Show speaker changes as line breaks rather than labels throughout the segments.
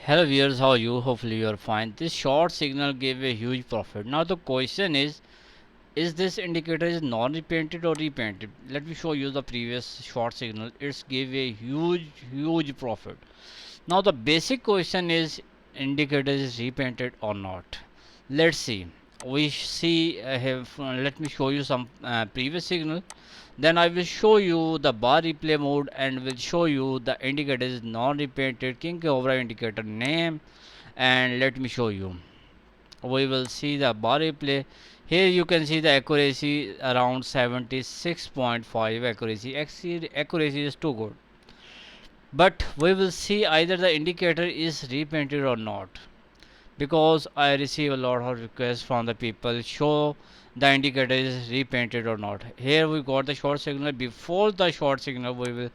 Hello viewers, how are you? Hopefully you are fine. This short signal gave a huge profit. Now the question is this indicator is non-repainted or repainted? Let me show you the previous short signal. It's gave a huge profit. Now the basic question is indicator is repainted or not. Let's see. We see let me show you some previous signal. Then I will show you the bar replay mode and will show you the indicator is non-repainted king cobra indicator name, and let me show you. We will see the bar replay. Here you can see the accuracy around 76.5 accuracy. Accuracy is too good. But we will see either the indicator is repainted or not, because I receive a lot of requests from the people show the indicator is repainted or not. Here we got the short signal. Before the short signal we will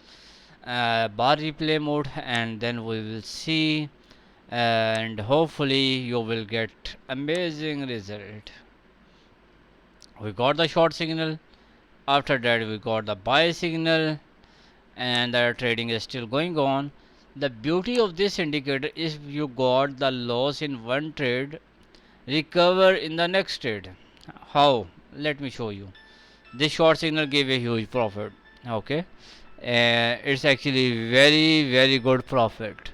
bar replay mode, and then we will see, and hopefully you will get amazing result. We got the short signal. After that we got the buy signal, and the trading is still going on. The beauty of this indicator is you got the loss in one trade recover in the next trade. How? Let me show you. This short signal gave a huge profit. Okay, it's actually very good profit.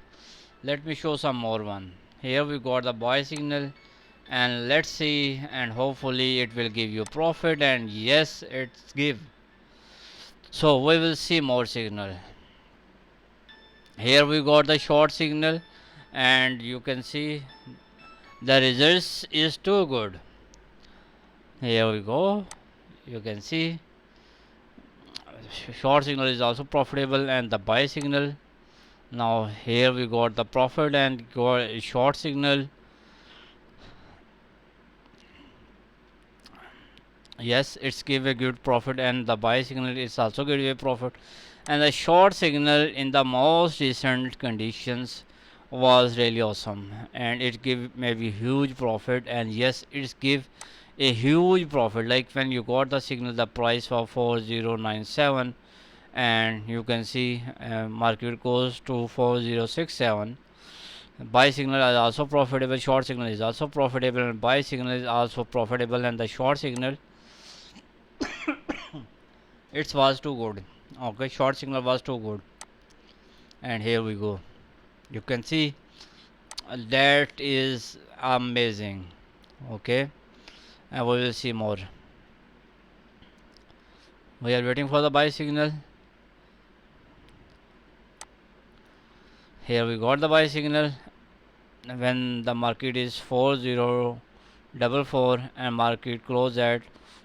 Let me show some more one. Here we got the buy signal, and let's see, and hopefully it will give you profit, and yes, it's give. So we will see more signal. Here we got the short signal, and you can see the results is too good. Here we go. You can see short signal is also profitable, and the buy signal. Now here we got the profit and got short signal. Yes, it's give a good profit, and the buy signal is also give a profit, and the short signal in the most recent conditions was really awesome, and it give maybe huge profit, and yes, it's give a huge profit. Like when you got the signal, the price was 4097, and you can see market goes to 4067. Buy signal is also profitable, short signal is also profitable, and buy signal is also profitable, and the short signal it was too good. Okay, short signal was too good, and here we go. You can see that is amazing. Okay, and we will see more. We are waiting for the buy signal. Here we got the buy signal when the market is 4044 and market close at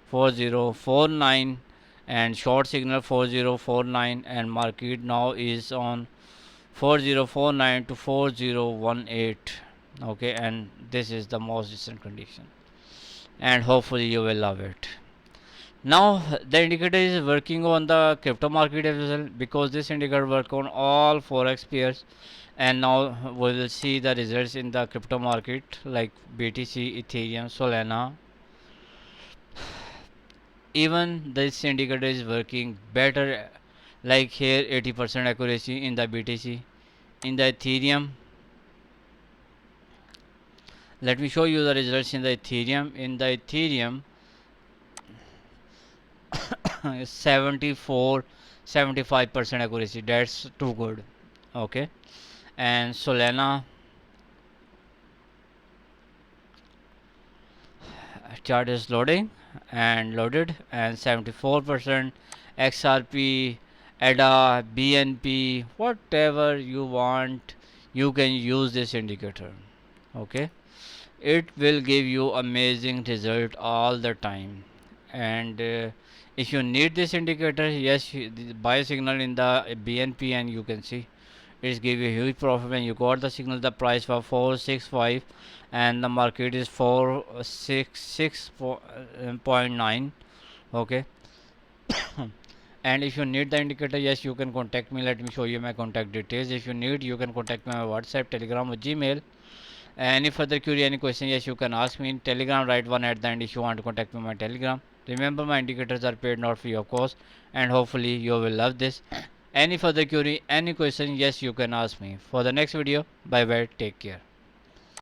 4049, and short signal 4049, and market now is on 4049 to 4018. Okay, and this is the most recent condition, and hopefully you will love it. Now the indicator is working on the crypto market as well, because this indicator work on all forex pairs, and now we will see the results in the crypto market like BTC, Ethereum, Solana. Even this indicator is working better, like here 80% accuracy in the BTC. In the Ethereum, let me show you the results in the Ethereum. In the Ethereum 74 75% accuracy, that's too good. Okay, and Solana chart is loading and loaded, and 74%. XRP, ADA, BNP, whatever you want, you can use this indicator. Okay, it will give you amazing result all the time, and if you need this indicator, yes, buy signal in the BNP, and you can see it's give you a huge profit. When you got the signal, the price was 465, and the market is 466.9. Okay, and if you need the indicator, yes, you can contact me. Let me show you my contact details. If you need, you can contact me on WhatsApp, Telegram, or Gmail. Any further query, any question, yes, you can ask me in Telegram. Write one at the end if you want to contact me on my Telegram. Remember, my indicators are paid, not free of course, and hopefully you will love this. Any further query, any question, yes, you can ask me. For the next video, bye bye, take care.